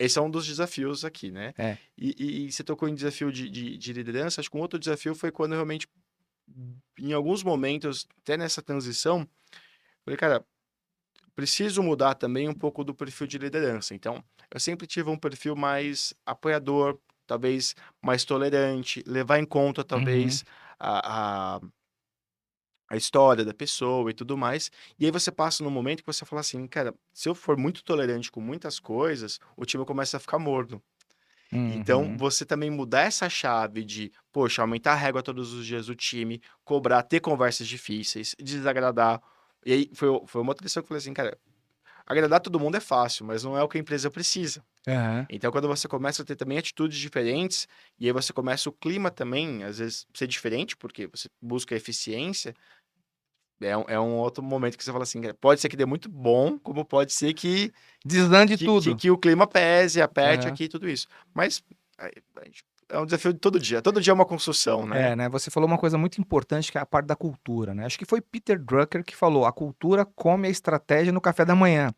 esse é um dos desafios aqui, né? É. E você tocou em desafio de liderança, acho que um outro desafio foi quando eu realmente, em alguns momentos, até nessa transição, falei, cara, preciso mudar também um pouco do perfil de liderança. Então, eu sempre tive um perfil mais apoiador, talvez mais tolerante, levar em conta, Uhum. talvez, a história da pessoa e tudo mais. E aí você passa num momento que você fala assim, cara, se eu for muito tolerante com muitas coisas, o time começa a ficar morno. Então, Uhum. você também mudar essa chave de, poxa, aumentar a régua todos os dias do time, cobrar, ter conversas difíceis, desagradar. E aí foi uma outra lição que eu falei assim, cara, agradar todo mundo é fácil, mas não é o que a empresa precisa. Aham. Então, quando você começa a ter também atitudes diferentes, e aí você começa o clima também, às vezes, ser diferente, porque você busca eficiência, é um outro momento que você fala assim, pode ser que dê muito bom, como pode ser Desande tudo. que o clima pese, aperte Aham. aqui, tudo isso. Mas é um desafio de todo dia. Todo dia é uma construção, né? É, né? Você falou uma coisa muito importante que é a parte da cultura, né? Acho que foi Peter Drucker que falou: a cultura come a estratégia no café da manhã.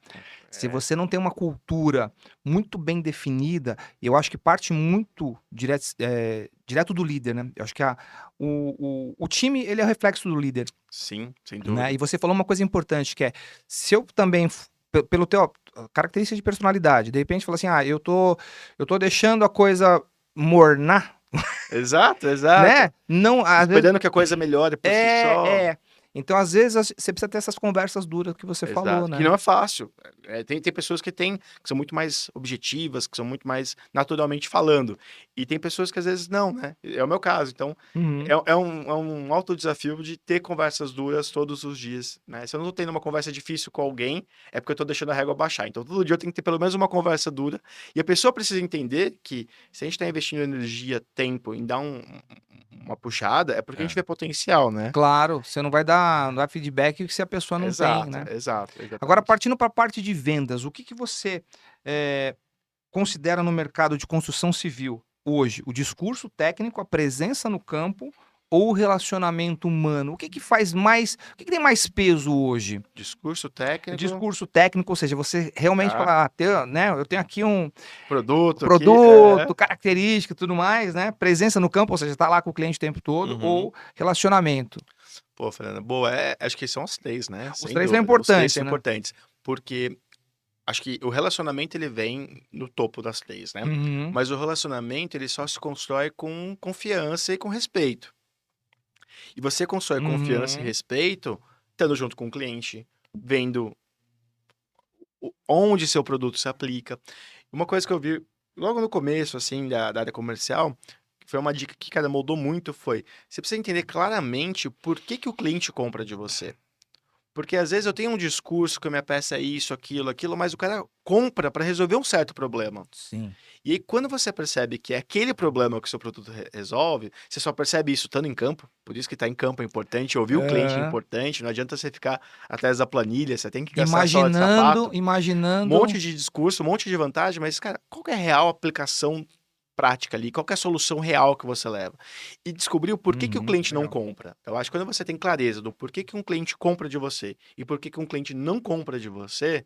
Se É, você não tem uma cultura muito bem definida, eu acho que parte muito direto do líder, né? Eu acho que o time ele é o reflexo do líder, sim, sem né? E dúvida. você falou uma coisa importante que é, se eu também pelo teu característica de personalidade, de repente fala assim, eu tô deixando a coisa mornar, Exato, exato. né? Não, às vezes Esperando que a coisa melhore por si só. é. Então, às vezes, você precisa ter essas conversas duras que você falou, Exato, que né? não é fácil. Tem pessoas que são muito mais objetivas, que são muito mais naturalmente falando. E tem pessoas que às vezes não, né? É o meu caso. Então, Uhum. é um alto desafio de ter conversas duras todos os dias, né? Se eu não tô tendo uma conversa difícil com alguém, é porque eu tô deixando a régua baixar. Então, todo dia eu tenho que ter pelo menos uma conversa dura. E a pessoa precisa entender que se a gente tá investindo energia, tempo em dar uma puxada, é porque a gente É. vê potencial, né? Claro, você não vai dar feedback se a pessoa não tem, Exato, né? exato, Agora, exatamente. partindo para a parte de vendas, o que que você considera no mercado de construção civil hoje? O discurso técnico, a presença no campo ou o relacionamento humano? O que que faz mais, o que que tem mais peso hoje? Discurso O técnico, discurso técnico, ou seja, você realmente tá? falar, né, eu tenho aqui um Produto aqui, produto, característica e tudo mais, né? Presença no campo, ou seja, tá lá com o cliente o tempo todo, Uhum. ou relacionamento. Pô, Fernanda, boa, acho que são as 3, né, Os sem 3 são dúvida, os 3 importantes, são né? importantes, porque acho que o relacionamento ele vem no topo das 3, né, Uhum, mas o relacionamento ele só se constrói com confiança e com respeito. E você constrói confiança e uhum. respeito estando junto com o cliente, vendo onde seu produto se aplica. Uma coisa que eu vi logo no começo, assim, da área comercial, que foi uma dica que, cara, moldou muito, foi: você precisa entender claramente por que que o cliente compra de você. Porque às vezes eu tenho um discurso que a minha peça é isso, aquilo, mas o cara compra para resolver um certo problema. Sim. E aí, quando você percebe que é aquele problema que o seu produto resolve, você só percebe isso estando em campo. Por isso que estar em campo é importante, ouvir o cliente é Aham. importante. Não adianta você ficar atrás da planilha, você tem que gastar a sola de Imaginando, sapato, um imaginando. monte de discurso, um monte de vantagem, mas, cara, qual que é a real aplicação prática ali? Qual que é a solução real que você leva? E descobrir o porquê que o Uhum, cliente não legal. compra. Eu acho que quando você tem clareza do porquê que um cliente compra de você e porquê que um cliente não compra de você,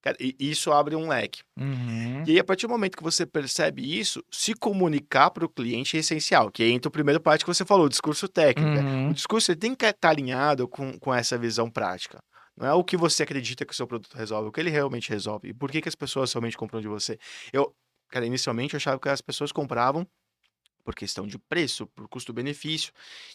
cara, isso abre um leque. Uhum, E aí, a partir do momento que você percebe isso, se comunicar para o cliente é essencial, que aí entra a primeira parte que você falou, o discurso técnico. O uhum, discurso ele tem que estar alinhado com essa visão prática. Não é o que você acredita que o seu produto resolve, o que ele realmente resolve. E por que que as pessoas realmente compram de você. Eu, cara, inicialmente eu achava que as pessoas compravam por questão de preço, por custo-benefício.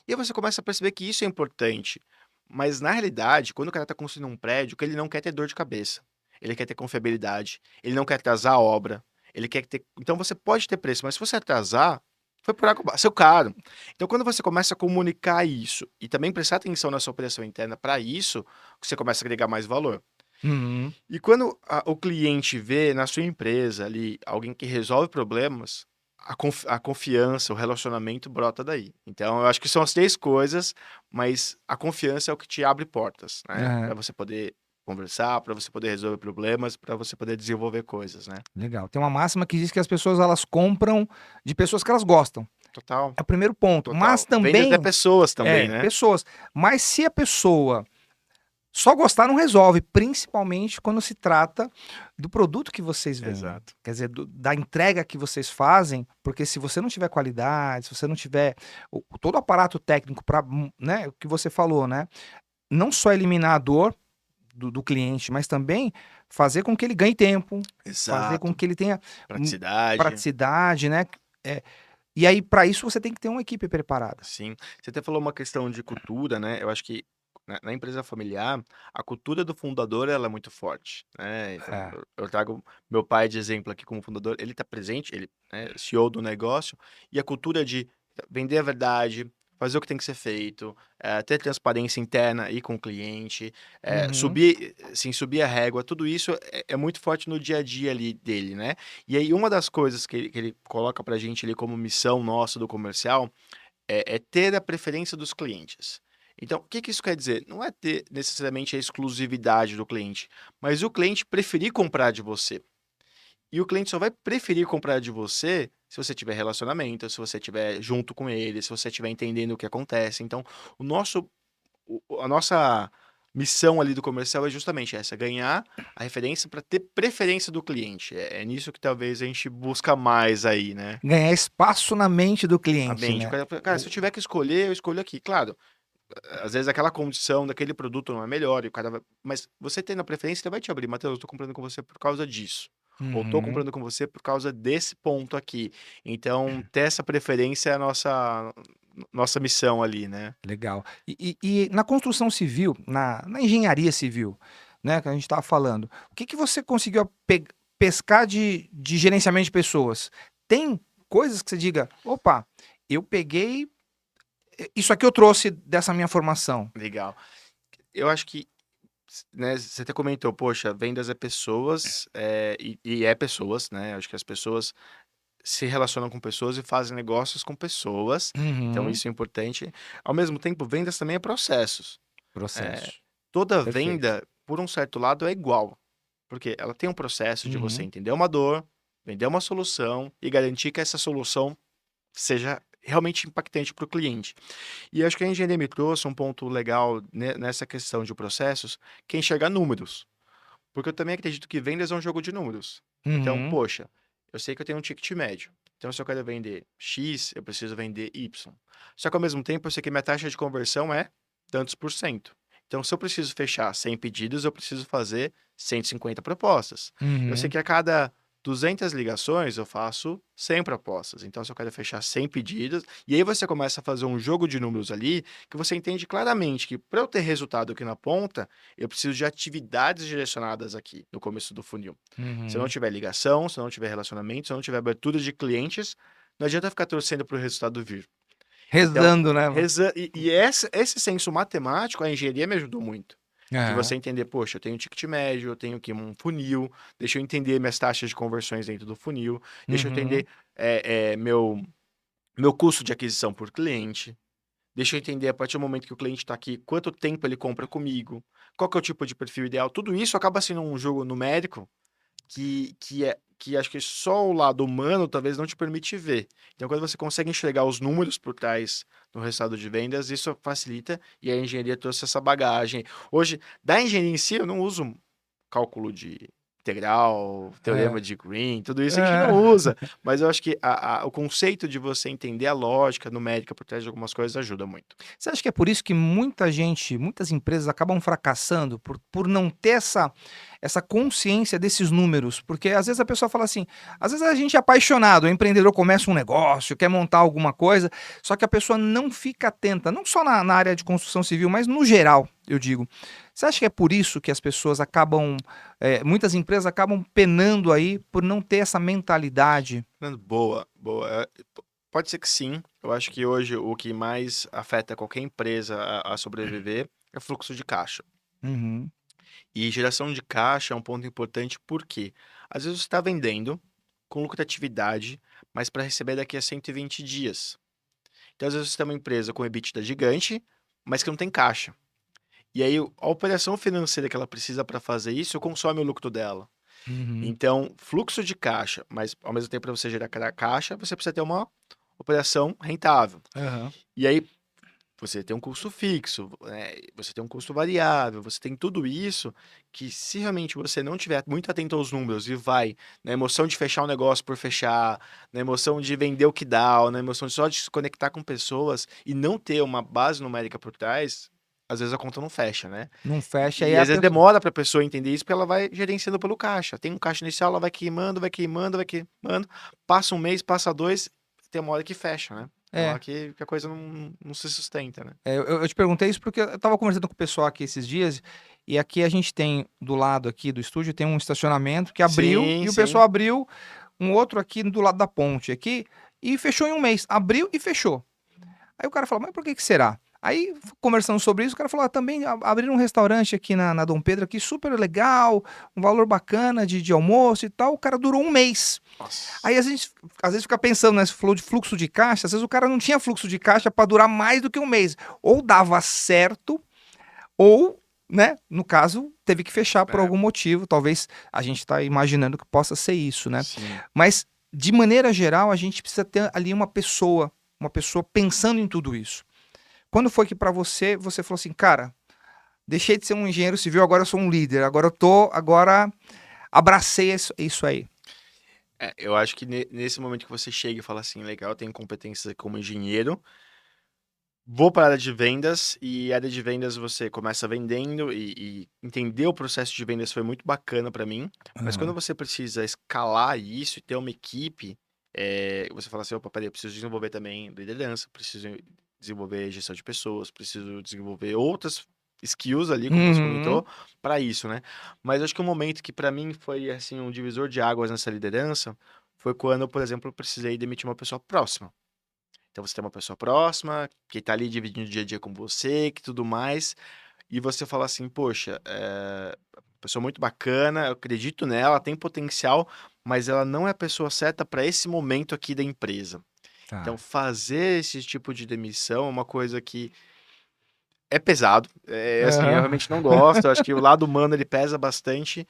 E aí você começa a perceber que isso é importante. Mas na realidade, quando o cara está construindo um prédio, que ele não quer ter dor de cabeça. Ele quer ter confiabilidade, ele não quer atrasar a obra, ele quer ter. Então você pode ter preço, mas se você atrasar, foi por água abaixo, seu caro. Então quando você começa a comunicar isso e também prestar atenção na sua operação interna para isso, você começa a agregar mais valor. uhum. E quando o cliente vê na sua empresa ali alguém que resolve problemas, a confiança, o relacionamento brota daí. Então, eu acho que são as 3 coisas, mas a confiança é o que te abre portas, né? Aham, Para você poder conversar, para você poder resolver problemas, para você poder desenvolver coisas, né? legal. Tem uma máxima que diz que as pessoas elas compram de pessoas que elas gostam. Total, É o primeiro ponto. Mas total. Vende até também pessoas também, né? pessoas. Mas se a pessoa Só gostar não resolve, principalmente quando se trata do produto que vocês vendem. Exato. Quer dizer, da entrega que vocês fazem, porque se você não tiver qualidade, se você não tiver todo o aparato técnico para, né, o que você falou, né? Não só eliminar a dor do cliente, mas também fazer com que ele ganhe tempo, fazer com Exato. que ele tenha Praticidade. praticidade, né? É, e aí, para isso, você tem que ter uma equipe preparada. Sim. Você até falou uma questão de cultura, né, eu acho que na empresa familiar, a cultura do fundador ela é muito forte, né, então É. eu trago meu pai de exemplo aqui como fundador, ele está presente, ele é CEO do negócio, e a cultura de vender a verdade, fazer o que tem que ser feito, ter transparência interna aí com o cliente, Uhum. subir sim, subir a régua, tudo isso é muito forte no dia a dia ali dele, né. E aí uma das coisas que ele coloca pra gente ali como missão nossa do comercial, é ter a preferência dos clientes. Então, o que que isso quer dizer? Não é ter necessariamente a exclusividade do cliente, mas o cliente preferir comprar de você. E o cliente só vai preferir comprar de você se você tiver relacionamento, se você estiver junto com ele, se você estiver entendendo o que acontece. Então, o nosso a nossa missão ali do comercial é justamente essa, ganhar a referência para ter preferência do cliente. É nisso que talvez a gente busca mais aí, né. Ganhar espaço na mente do A cliente, mente. O né? cara fala: "Cara, se eu tiver que escolher, eu escolho aqui". Claro, às vezes aquela condição daquele produto não é melhor e o cara vai mas você tendo a preferência, ele vai te abrir: "Matheus, eu tô comprando com você por causa disso", ou "Tô Uhum. comprando com você por causa desse ponto aqui". Então, ter essa preferência é a nossa missão ali, né. Legal. E na construção civil, na engenharia civil, né, que a gente estava falando, o que que você conseguiu pescar de gerenciamento de pessoas? Tem coisas que você diga: "Opa, eu peguei, isso aqui eu trouxe dessa minha formação". Legal. Eu acho que, né, você até comentou, poxa, vendas é pessoas, e é pessoas, né, acho que as pessoas se relacionam com pessoas e fazem negócios com pessoas, então Uhum. isso é importante. Ao mesmo tempo, vendas também é processos. Eh, Processo. toda Perfeito. venda, por um certo lado, é igual, porque ela tem um processo de você Uhum. entender uma dor, vender uma solução e garantir que essa solução seja realmente impactante para o cliente. E acho que a engenharia me trouxe um ponto legal nessa questão de processos, que é enxergar números. Porque eu também acredito que vendas é um jogo de números. Então, Uhum. poxa, eu sei que eu tenho um ticket médio. Então, se eu quero vender X, eu preciso vender Y. Só que ao mesmo tempo, eu sei que minha taxa de conversão é tantos por cento. Então, se eu preciso fechar 100 pedidos, eu preciso fazer 150 propostas. Eu sei Uhum. que a cada 200 ligações eu faço 100 propostas. Então, se eu quero fechar 100 pedidos, e aí você começa a fazer um jogo de números ali, que você entende claramente que para eu ter resultado aqui na ponta, eu preciso de atividades direcionadas aqui no começo do funil. Se eu não Uhum. tiver ligação, se eu não tiver relacionamento, se eu não tiver abertura de clientes, não adianta ficar torcendo para o resultado vir. Então, Rezando, né? esse senso matemático, a engenharia me ajudou muito. De você Aham. entender, poxa, eu tenho um ticket médio, eu tenho aqui um funil, deixa eu entender minhas taxas de conversões dentro do funil, deixa eu Uhum. entender meu custo de aquisição por cliente, deixa eu entender a partir do momento que o cliente está aqui, quanto tempo ele compra comigo, qual que é o tipo de perfil ideal. Tudo isso acaba sendo um jogo numérico que acho que só o lado humano talvez não te permite ver. Então, quando você consegue enxergar os números por trás do resultado de vendas, isso facilita e a engenharia trouxe essa bagagem. Hoje, da engenharia em si, eu não uso cálculo de integral, teorema É. de Green, tudo isso a gente não É. usa, mas eu acho que o conceito de você entender a lógica numérica por trás de algumas coisas ajuda muito. Você acha que é por isso que muita gente, muitas empresas acabam fracassando por não ter essa consciência desses números? Porque às vezes a pessoa fala assim, às vezes a gente é apaixonado, o empreendedor começa um negócio, quer montar alguma coisa, só que a pessoa não fica atenta, não só na área de construção civil, mas no geral, eu digo. Você acha que é por isso que as pessoas acabam, muitas empresas acabam penando aí por não ter essa mentalidade? Fernando, boa, boa. Pode ser que sim. Eu acho que hoje o que mais afeta qualquer empresa a sobreviver é fluxo de caixa. Uhum, E geração de caixa é um ponto importante porque às vezes você está vendendo com lucratividade, mas para receber daqui a 120 dias. Então, às vezes, você tem uma empresa com EBITDA gigante, mas que não tem caixa. E aí, a operação financeira que ela precisa para fazer isso consome o lucro dela. uhum, Então, fluxo de caixa, mas ao mesmo tempo para você gerar caixa, você precisa ter uma operação rentável. aham. E aí, você tem um custo fixo, você tem um custo variável, você tem tudo isso que se realmente você não tiver muito atento aos números e vai na emoção de fechar um negócio por fechar, na emoção de vender o que dá, ou na emoção de só de se conectar com pessoas e não ter uma base numérica por trás, às vezes a conta não fecha, né? Não fecha, aí E a às vezes pessoa. demora para a pessoa entender isso porque ela vai gerenciando pelo caixa. Tem um caixa inicial, ela vai queimando, vai queimando, vai queimando. Passa um mês, passa dois, tem uma hora que fecha, né? Tem uma É, hora que a coisa não se sustenta, né? eu te perguntei isso porque eu tava conversando com o pessoal aqui esses dias, e aqui a gente tem, do lado aqui do estúdio, tem um estacionamento que abriu, Sim, e o sim. pessoal abriu um outro aqui do lado da ponte aqui, e fechou em um mês. Abriu e fechou. Aí o cara falou, mas por que que será? Aí, conversando sobre isso, o cara falou, também abriram um restaurante aqui na Dom Pedro, aqui, super legal, um valor bacana de almoço e tal, o cara durou um mês. Nossa. Aí a gente, às vezes, fica pensando, né, você falou de fluxo de caixa, às vezes o cara não tinha fluxo de caixa para durar mais do que um mês. Ou dava certo, ou, né, no caso, teve que fechar por É, algum motivo, talvez a gente está imaginando que possa ser isso, né? sim. Mas, de maneira geral, a gente precisa ter ali uma pessoa pensando em tudo isso. Quando foi que para você, você falou assim, cara, deixei de ser um engenheiro civil, agora eu sou um líder, agora abracei isso aí. Eu acho que nesse momento que você chega e fala assim, legal, eu tenho competências como engenheiro, vou para a área de vendas, e a área de vendas você começa vendendo e entender o processo de vendas foi muito bacana para mim, mas quando Aham. você precisa escalar isso e ter uma equipe, você fala assim, opa, peraí, eu preciso desenvolver também liderança, preciso desenvolver gestão de pessoas, preciso desenvolver outras skills ali, como você Uhum. comentou, para isso, né? Mas acho que um momento que para mim foi assim um divisor de águas nessa liderança foi quando, por exemplo, eu precisei demitir uma pessoa próxima. Então você tem uma pessoa próxima, que tá ali dividindo o dia a dia com você, que tudo mais, e você fala assim, poxa, pessoa muito bacana, eu acredito nela, tem potencial, mas ela não é a pessoa certa para esse momento aqui da empresa. Então Tá. fazer esse tipo de demissão é uma coisa que é pesado, assim, eu Aham. realmente não gosto, eu acho que o lado humano ele pesa bastante,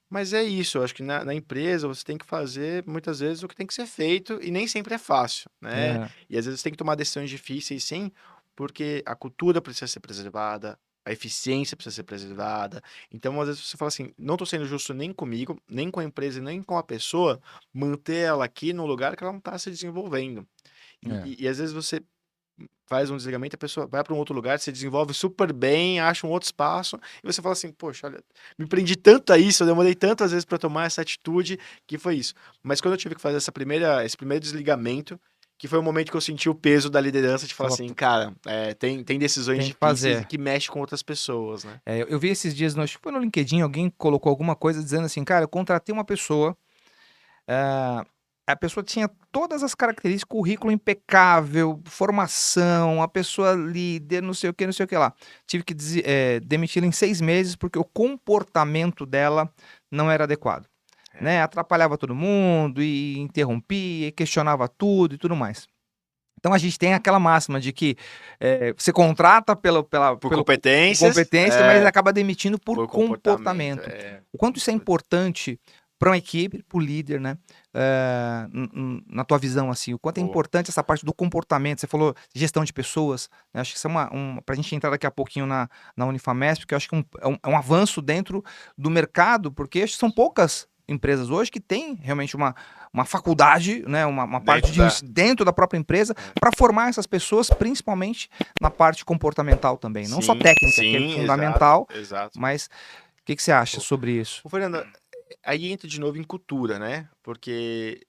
mas é isso, eu acho que na empresa você tem que fazer muitas vezes o que tem que ser feito e nem sempre é fácil, né? É. E às vezes tem que tomar decisões difíceis, sim, porque a cultura precisa ser preservada, a eficiência precisa ser preservada. Então, às vezes você fala assim, não estou sendo justo nem comigo, nem com a empresa, nem com a pessoa, manter ela aqui no lugar que ela não está se desenvolvendo. É. E às vezes você faz um desligamento, a pessoa vai para um outro lugar, se desenvolve super bem, acha um outro espaço, e você fala assim, poxa, olha, me prendi tanto a isso, eu demorei tantas vezes para tomar essa atitude, que foi isso. Mas quando eu tive que fazer esse primeiro desligamento, que foi o momento que eu senti o peso da liderança, de falar Falou, assim, cara, tem decisões tem que difíceis e fazer. que mexem com outras pessoas, né? Eu vi esses dias, acho que foi no LinkedIn, alguém colocou alguma coisa dizendo assim, cara, eu contratei uma pessoa, eh, a pessoa tinha todas as características, currículo impecável, formação, a pessoa líder, não sei o que, não sei o que lá. Tive que demiti-la em 6 meses porque o comportamento dela não era adequado. É. Né? Atrapalhava todo mundo e interrompia, e questionava tudo e tudo mais. Então a gente tem aquela máxima de que você contrata Por por competências, competência, mas acaba demitindo por por comportamento, comportamento. O quanto isso é importante para uma equipe, para o líder, né? Na tua visão, assim, o quanto é pô, importante essa parte do comportamento. Você falou gestão de pessoas, né? Acho que isso é para a gente entrar daqui a pouquinho na Unifamesp, porque eu acho que é um avanço dentro do mercado, porque acho que são poucas empresas hoje que têm realmente uma faculdade, né, uma parte dentro da... dentro da própria empresa é. para formar essas pessoas, principalmente na parte comportamental também. Não só Sim, técnica, que é sim, exato, fundamental, exato. mas o que que você acha Pô, sobre isso? Fernanda, aí entra de novo em cultura, né? Porque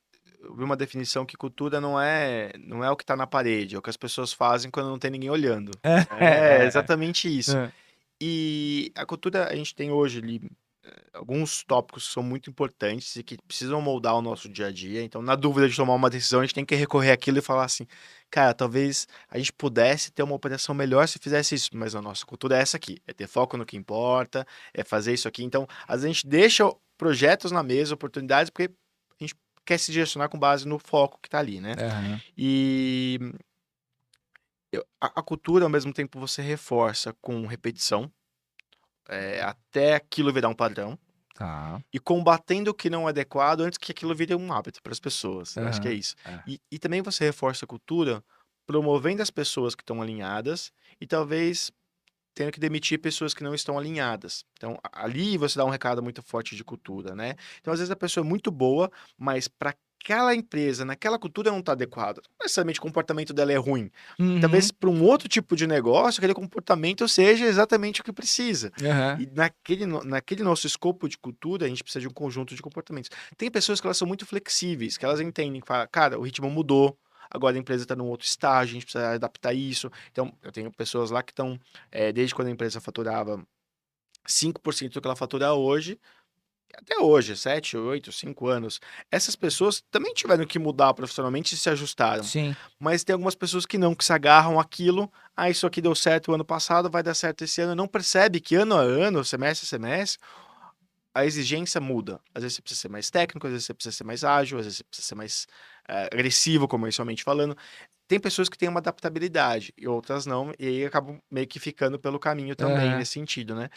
eu vi uma definição que cultura não é o que está na parede, é o que as pessoas fazem quando não tem ninguém olhando. É, É é, exatamente é, isso. é. E a cultura, a gente tem hoje ali alguns tópicos que são muito importantes e que precisam moldar o nosso dia a dia. Então, na dúvida de tomar uma decisão, a gente tem que recorrer àquilo e falar assim, cara, talvez a gente pudesse ter uma operação melhor se fizesse isso, mas a nossa cultura é essa aqui, é ter foco no que importa, é fazer isso aqui. Então, às vezes a gente deixa projetos na mesa, oportunidades, porque a gente quer se direcionar com base no foco que está ali, né? Aham. E a cultura, ao mesmo tempo, você reforça com repetição, até aquilo virar um padrão Tá. e combatendo o que não é adequado antes que aquilo vire um hábito para as pessoas. Eu acho que é Aham. isso. É. E também você reforça a cultura promovendo as pessoas que estão alinhadas e talvez tendo que demitir pessoas que não estão alinhadas. Então, ali você dá um recado muito forte de cultura, né? Então, às vezes a pessoa é muito boa, mas para aquela empresa, naquela cultura não está adequada. Não necessariamente o comportamento dela é ruim. Talvez Uhum. para um outro tipo de negócio, aquele comportamento seja exatamente o que precisa. Aham. E naquele nosso escopo de cultura, a gente precisa de um conjunto de comportamentos. Tem pessoas que elas são muito flexíveis, que elas entendem, que fala, cara, o ritmo mudou, agora a empresa está num outro estágio, a gente precisa adaptar isso. Então, eu tenho pessoas lá que estão desde quando a empresa faturava 5% do que ela fatura hoje, até hoje, 7, 8, 5 anos. Essas pessoas também tiveram que mudar profissionalmente e se ajustaram. Sim. Mas tem algumas pessoas que não, que se agarram àquilo. Ah, isso aqui deu certo o ano passado, vai dar certo esse ano. Não percebe que ano a ano, semestre a semestre, a exigência muda. Às vezes você precisa ser mais técnico, às vezes você precisa ser mais ágil, às vezes você precisa ser mais agressivo, comercialmente falando. Tem pessoas que têm uma adaptabilidade e outras não, e aí acabam meio que ficando pelo caminho também Aham. nesse sentido, né?